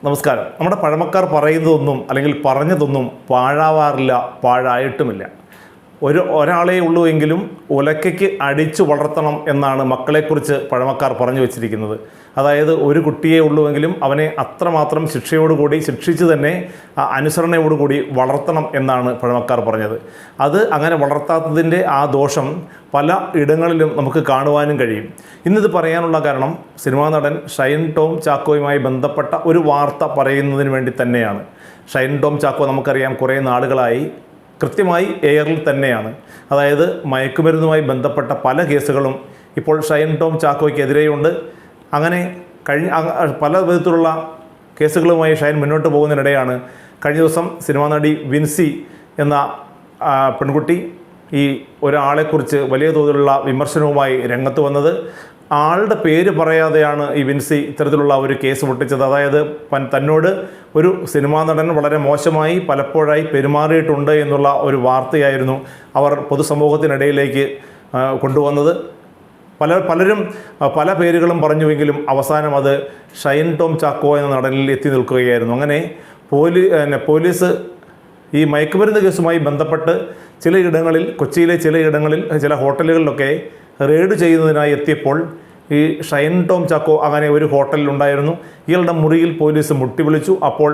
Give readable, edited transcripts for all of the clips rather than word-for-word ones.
നമസ്കാരം. നമ്മുടെ പഴമക്കാർ പറയുന്നതൊന്നും അല്ലെങ്കിൽ പറഞ്ഞതൊന്നും പാഴാവാറില്ല, പാഴായിട്ടുമില്ല. ഒരാളെ ഉള്ളൂ എങ്കിലും ഉലക്കയ്ക്ക് അടിച്ചു വളർത്തണം എന്നാണ് മക്കളെക്കുറിച്ച് പഴമക്കാർ പറഞ്ഞു വച്ചിരിക്കുന്നത്. അതായത് ഒരു കുട്ടിയെ ഉള്ളുവെങ്കിലും അവനെ അത്രമാത്രം ശിക്ഷയോടുകൂടി ശിക്ഷിച്ച് തന്നെ അനുസരണയോടുകൂടി വളർത്തണം എന്നാണ് പഴമക്കാർ പറഞ്ഞത്. അത് അങ്ങനെ വളർത്താത്തതിൻ്റെ ആ ദോഷം പല ഇടങ്ങളിലും നമുക്ക് കാണുവാനും കഴിയും. ഇന്നിത് പറയാനുള്ള കാരണം സിനിമാ നടൻ ഷൈൻ ടോം ചാക്കോയുമായി ബന്ധപ്പെട്ട ഒരു വാർത്ത പറയുന്നതിന് വേണ്ടി തന്നെയാണ്. ഷൈൻ ടോം ചാക്കോ നമുക്കറിയാം കുറേ നാളുകളായി കൃത്യമായി എയറിൽ തന്നെയാണ്. അതായത് മയക്കുമരുന്നുമായി ബന്ധപ്പെട്ട പല കേസുകളും ഇപ്പോൾ ഷൈൻ ടോം ചാക്കോയ്ക്കെതിരെയുണ്ട്. അങ്ങനെ പല വിധത്തിലുള്ള കേസുകളുമായി ഷൈൻ മുന്നോട്ട് പോകുന്നതിനിടെയാണ് കഴിഞ്ഞ ദിവസം സിനിമാ നടി വിൻസി എന്ന പെൺകുട്ടി ഈ ഒരാളെക്കുറിച്ച് വലിയ തോതിലുള്ള വിമർശനവുമായി രംഗത്ത് വന്നത്. ആളുടെ പേര് പറയാതെയാണ് ഈ വിൻസി ഇത്തരത്തിലുള്ള ഒരു കേസ് പൊട്ടിച്ചത്. അതായത് തന്നോട് ഒരു സിനിമാ നടൻ വളരെ മോശമായി പലപ്പോഴായി പെരുമാറിയിട്ടുണ്ട് എന്നുള്ള ഒരു വാർത്തയായിരുന്നു അവർ പൊതുസമൂഹത്തിനിടയിലേക്ക് കൊണ്ടുവന്നത്. പലരും പല പേരുകളും പറഞ്ഞുവെങ്കിലും അവസാനം അത് ഷൈൻ ടോം ചാക്കോ എന്ന നടനിൽ എത്തി നിൽക്കുകയായിരുന്നു. അങ്ങനെ പോലീസ് ഈ മയക്കുമരുന്ന് കേസുമായി ബന്ധപ്പെട്ട് ചിലയിടങ്ങളിൽ, കൊച്ചിയിലെ ചിലയിടങ്ങളിൽ, ചില ഹോട്ടലുകളിലൊക്കെ റെയ്ഡ് ചെയ്യുന്നതിനായി എത്തിയപ്പോൾ ഈ ഷൈൻ ടോം ചാക്കോ അങ്ങനെ ഒരു ഹോട്ടലിലുണ്ടായിരുന്നു. ഇയാളുടെ മുറിയിൽ പോലീസ് മുട്ടി വിളിച്ചു. അപ്പോൾ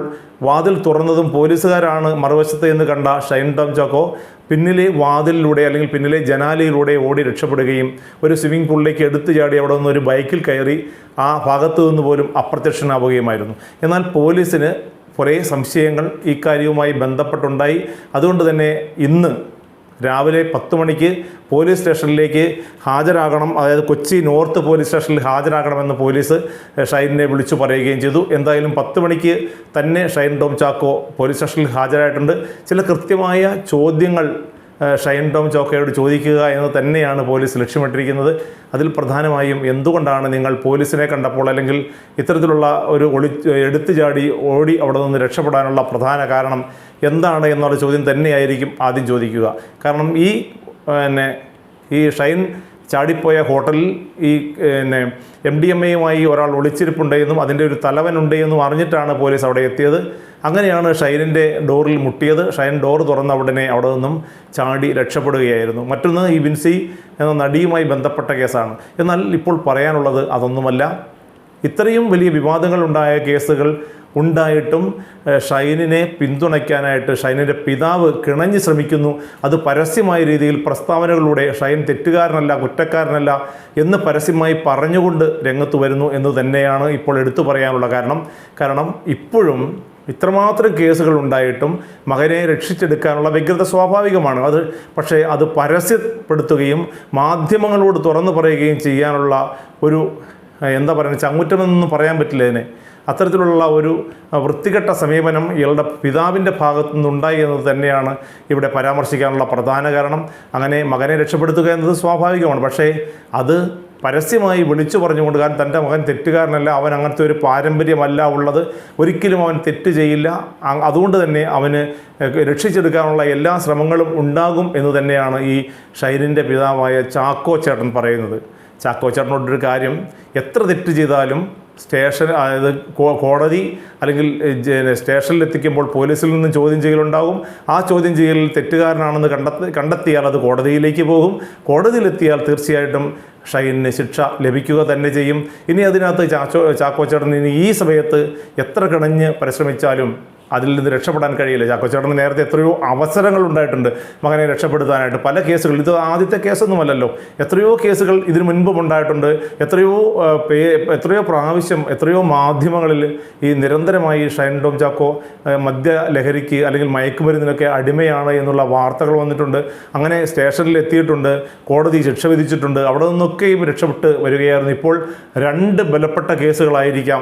വാതിൽ തുറന്നതും പോലീസുകാരാണ് മറുവശത്ത് എന്ന് കണ്ട ഷൈൻ ടോം ചാക്കോ പിന്നിലെ വാതിലിലൂടെ അല്ലെങ്കിൽ പിന്നിലെ ജനാലയിലൂടെ ഓടി രക്ഷപ്പെടുകയും ഒരു സ്വിമ്മിംഗ് പൂളിലേക്ക് എടുത്തു ചാടി അവിടെ നിന്ന് ഒരു ബൈക്കിൽ കയറി ആ ഭാഗത്തു നിന്ന് പോലും അപ്രത്യക്ഷനാവുകയുമായിരുന്നു. എന്നാൽ പോലീസിന് കുറേ സംശയങ്ങൾ ഈ കാര്യവുമായി ബന്ധപ്പെട്ടുണ്ടായി. അതുകൊണ്ട് തന്നെ ഇന്ന് രാവിലെ 10 മണിക്ക് പോലീസ് സ്റ്റേഷനിലേക്ക് ഹാജരാകണം, അതായത് കൊച്ചി നോർത്ത് പോലീസ് സ്റ്റേഷനിൽ ഹാജരാകണമെന്ന് പോലീസ് ഷൈനിനെ വിളിച്ചു പറയുകയും ചെയ്തു. എന്തായാലും 10 മണിക്ക് തന്നെ ഷൈൻ ടോം ചാക്കോ പോലീസ് സ്റ്റേഷനിൽ ഹാജരായിട്ടുണ്ട്. ചില കൃത്യമായ ചോദ്യങ്ങൾ ഷൈൻ ടോം ചാക്കോയോട് ചോദിക്കുക എന്ന് തന്നെയാണ് പോലീസ് ലക്ഷ്യമിട്ടിരിക്കുന്നത്. അതിൽ പ്രധാനമായും എന്തുകൊണ്ടാണ് നിങ്ങൾ പോലീസിനെ കണ്ടപ്പോൾ അല്ലെങ്കിൽ ഇത്തരത്തിലുള്ള ഒരു എടുത്തു ചാടി ഓടി അവിടെ നിന്ന് രക്ഷപ്പെടാനുള്ള പ്രധാന കാരണം എന്താണ് എന്നുള്ള ചോദ്യം തന്നെയായിരിക്കും ആദ്യം ചോദിക്കുക. കാരണം ഈ ഷൈൻ ചാടിപ്പോയ ഹോട്ടലിൽ ഈ MDMAയുമായി ഒരാൾ ഒളിച്ചിരിപ്പുണ്ടെന്നും അതിൻ്റെ ഒരു തലവനുണ്ട് എന്നും അറിഞ്ഞിട്ടാണ് പോലീസ് അവിടെ എത്തിയത്. അങ്ങനെയാണ് ഷൈനിൻ്റെ ഡോറിൽ മുട്ടിയത്. ഷൈൻ ഡോർ തുറന്ന ഉടനെ അവിടെ നിന്നും ചാടി രക്ഷപ്പെടുകയായിരുന്നു. മറ്റൊന്ന് ഈ വിൻസി എന്ന നടിയുമായി ബന്ധപ്പെട്ട കേസാണ്. എന്നാൽ ഇപ്പോൾ പറയാനുള്ളത് അതൊന്നുമല്ല. ഇത്രയും വലിയ വിവാദങ്ങളുണ്ടായ കേസുകൾ ഉണ്ടായിട്ടും ഷൈനിനെ പിന്തുണയ്ക്കാനായിട്ട് ഷൈനിൻ്റെ പിതാവ് കിണഞ്ഞ് ശ്രമിക്കുന്നു. അത് പരസ്യമായ രീതിയിൽ പ്രസ്താവനകളിലൂടെ ഷൈൻ തെറ്റുകാരനല്ല, കുറ്റക്കാരനല്ല എന്ന് പരസ്യമായി പറഞ്ഞുകൊണ്ട് രംഗത്ത് വരുന്നു എന്ന് തന്നെയാണ് ഇപ്പോൾ എടുത്തു പറയാനുള്ള കാരണം ഇപ്പോഴും ഇത്രമാത്രം കേസുകൾ ഉണ്ടായിട്ടും മകനെ രക്ഷിച്ചെടുക്കാനുള്ള വ്യഗ്രത സ്വാഭാവികമാണ്. പക്ഷേ അത് പരസ്യപ്പെടുത്തുകയും മാധ്യമങ്ങളോട് തുറന്നു പറയുകയും ചെയ്യാനുള്ള ഒരു ചങ്കുറ്റമെന്നൊന്നും പറയാൻ പറ്റില്ല ഇതിനെ. അത്തരത്തിലുള്ള ഒരു വൃത്തികെട്ട സമീപനം ഇയാളുടെ പിതാവിൻ്റെ ഭാഗത്തു നിന്നുണ്ടായി എന്നത് തന്നെയാണ് ഇവിടെ പരാമർശിക്കാനുള്ള പ്രധാന കാരണം. അങ്ങനെ മകനെ രക്ഷപ്പെടുത്തുക എന്നത് സ്വാഭാവികമാണ്. പക്ഷേ അത് പരസ്യമായി വിളിച്ചു പറഞ്ഞുകൊണ്ട്, കാരണം തൻ്റെ മകൻ തെറ്റുകാരനല്ല, അവൻ അങ്ങനത്തെ ഒരു പാരമ്പര്യമല്ല ഉള്ളത്, ഒരിക്കലും അവൻ തെറ്റ് ചെയ്യില്ല, അതുകൊണ്ട് തന്നെ അവന് രക്ഷിച്ചെടുക്കാനുള്ള എല്ലാ ശ്രമങ്ങളും ഉണ്ടാകും എന്ന് തന്നെയാണ് ഈ ഷൈനിൻ്റെ പിതാവായ ചാക്കോ ചേട്ടൻ പറയുന്നത്. ചാക്കോ ചേട്ടനോടൊരു കാര്യം, എത്ര തെറ്റ് ചെയ്താലും അതായത് കോടതി അല്ലെങ്കിൽ സ്റ്റേഷനിൽ എത്തിക്കുമ്പോൾ പോലീസിൽ നിന്നും ചോദ്യം ചെയ്യലുണ്ടാകും. ആ ചോദ്യം ചെയ്യലിൽ തെറ്റുകാരനാണെന്ന് കണ്ടെത്തിയാൽ അത് കോടതിയിലേക്ക് പോകും. കോടതിയിലെത്തിയാൽ തീർച്ചയായിട്ടും ഷൈനിന് ശിക്ഷ ലഭിക്കുക തന്നെ ചെയ്യും. ഇനി അതിനകത്ത് ചാക്കോ ചേട്ടൻ ഈ സമയത്ത് എത്ര കിണഞ്ഞ് പരിശ്രമിച്ചാലും അതിൽ നിന്ന് രക്ഷപ്പെടാൻ കഴിയില്ല. ചാക്കോ ചേട്ടന് നേരത്തെ എത്രയോ അവസരങ്ങൾ ഉണ്ടായിട്ടുണ്ട് മകനെ രക്ഷപ്പെടുത്താനായിട്ട്. പല കേസുകൾ, ഇത് ആദ്യത്തെ കേസൊന്നുമല്ലല്ലോ, എത്രയോ കേസുകൾ ഇതിനു മുൻപും ഉണ്ടായിട്ടുണ്ട്. എത്രയോ പ്രാവശ്യം എത്രയോ മാധ്യമങ്ങളിൽ ഈ നിരന്തരമായി ഷൈൻ ടോം ചാക്കോ മദ്യലഹരിക്ക് അല്ലെങ്കിൽ മയക്കുമരുന്നിനൊക്കെ അടിമയാണ് എന്നുള്ള വാർത്തകൾ വന്നിട്ടുണ്ട്. അങ്ങനെ സ്റ്റേഷനിൽ എത്തിയിട്ടുണ്ട്, കോടതി ശിക്ഷ വിധിച്ചിട്ടുണ്ട്, അവിടെ നിന്നൊക്കെയും രക്ഷപ്പെട്ട് വരികയായിരുന്നു. ഇപ്പോൾ 2 ബലപ്പെട്ട കേസുകളായിരിക്കാം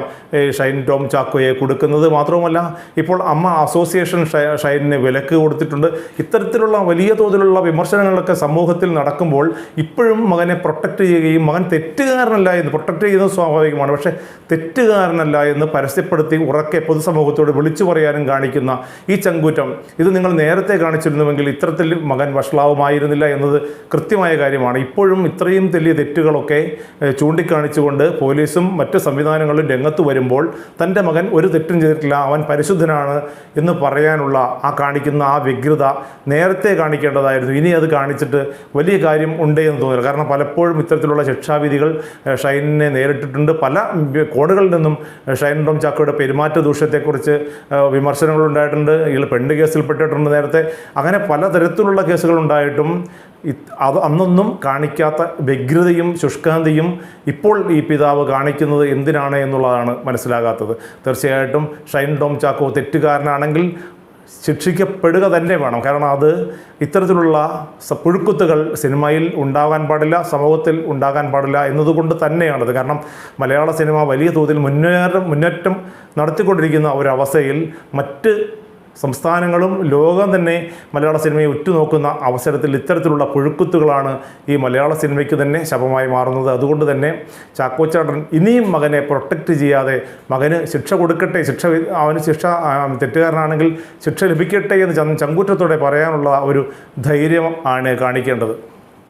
ഷൈൻ ടോം ചാക്കോയെ കൊടുക്കുന്നത്. മാത്രവുമല്ല, ഇപ്പോൾ അമ്മ അസോസിയേഷൻ ഷൈനിന് വിലക്ക് കൊടുത്തിട്ടുണ്ട്. ഇത്തരത്തിലുള്ള വലിയ തോതിലുള്ള വിമർശനങ്ങളൊക്കെ സമൂഹത്തിൽ നടക്കുമ്പോൾ ഇപ്പോഴും മകനെ പ്രൊട്ടക്റ്റ് ചെയ്യുകയും മകൻ തെറ്റുകാരനല്ല എന്ന് പ്രൊട്ടക്റ്റ് ചെയ്യുന്നത് സ്വാഭാവികമാണ്. പക്ഷേ തെറ്റുകാരനല്ല എന്ന് പരസ്യപ്പെടുത്തി ഉറക്കെ പൊതുസമൂഹത്തോട് വിളിച്ചു പറയാനും കാണിക്കുന്ന ഈ ചങ്കൂറ്റം, ഇത് നിങ്ങൾ നേരത്തെ കാണിച്ചിരുന്നുവെങ്കിൽ ഇത്തരത്തിൽ മകൻ വഷളാവുമായിരുന്നില്ല എന്നത് കൃത്യമായ കാര്യമാണ്. ഇപ്പോഴും ഇത്രയും വലിയ തെറ്റുകളൊക്കെ ചൂണ്ടിക്കാണിച്ചുകൊണ്ട് പോലീസും മറ്റ് സംവിധാനങ്ങളും രംഗത്ത് വരുമ്പോൾ തൻ്റെ മകൻ ഒരു തെറ്റും ചെയ്തിട്ടില്ല, അവൻ പരിശുദ്ധനാണ് എന്ന് പറയാനുള്ള കാണിക്കുന്ന ആ വ്യഗ്രത നേരത്തെ കാണിക്കേണ്ടതായിരുന്നു. ഇനി അത് കാണിച്ചിട്ട് വലിയ കാര്യം ഉണ്ട് എന്ന് തോന്നില്ല. കാരണം പലപ്പോഴും ഇത്തരത്തിലുള്ള ശിക്ഷാവിധികൾ ഷൈനിനെ നേരിട്ടിട്ടുണ്ട്. പല കോണുകളിൽ നിന്നും ഷൈൻ ടോം ചാക്കോയുടെ പെരുമാറ്റ ദൂഷ്യത്തെക്കുറിച്ച് വിമർശനങ്ങൾ ഉണ്ടായിട്ടുണ്ട്. ഇയാൾ പെണ്ണ് കേസിൽപ്പെട്ടിട്ടുണ്ട് നേരത്തെ. അങ്ങനെ പലതരത്തിലുള്ള കേസുകൾ ഉണ്ടായിട്ടും അത് അന്നൊന്നും കാണിക്കാത്ത വ്യഗ്രതയും ശുഷ്കാന്തിയും ഇപ്പോൾ ഈ പിതാവ് കാണിക്കുന്നത് എന്തിനാണ് എന്നുള്ളതാണ് മനസ്സിലാകാത്തത്. തീർച്ചയായിട്ടും ഷൈൻ ടോം ചാക്കോ തെറ്റുകാരനാണെങ്കിൽ ശിക്ഷിക്കപ്പെടുക തന്നെ വേണം. കാരണം അത് ഇത്തരത്തിലുള്ള പുഴുക്കുത്തുകൾ സിനിമയിൽ ഉണ്ടാകാൻ പാടില്ല, സമൂഹത്തിൽ ഉണ്ടാകാൻ പാടില്ല എന്നതുകൊണ്ട് തന്നെയാണത്. കാരണം മലയാള സിനിമ വലിയ തോതിൽ മുന്നേറ്റം നടത്തിക്കൊണ്ടിരിക്കുന്ന ഒരവസ്ഥയിൽ മറ്റ് സംസ്ഥാനങ്ങളും ലോകം തന്നെ മലയാള സിനിമയെ ഉറ്റുനോക്കുന്ന അവസരത്തിൽ ഇത്തരത്തിലുള്ള പുഴുക്കുത്തുകളാണ് ഈ മലയാള സിനിമയ്ക്ക് തന്നെ ശപമായി മാറുന്നത്. അതുകൊണ്ട് തന്നെ ചാക്കോച്ചേട്ടൻ ഇനിയും മകനെ പ്രൊട്ടക്റ്റ് ചെയ്യാതെ മകന് ശിക്ഷ കൊടുക്കട്ടെ, അവന് തെറ്റുകാരനാണെങ്കിൽ ശിക്ഷ ലഭിക്കട്ടെ എന്ന് ചങ്കൂറ്റത്തോടെ പറയാനുള്ള ഒരു ധൈര്യം ആണ് കാണിക്കേണ്ടത്.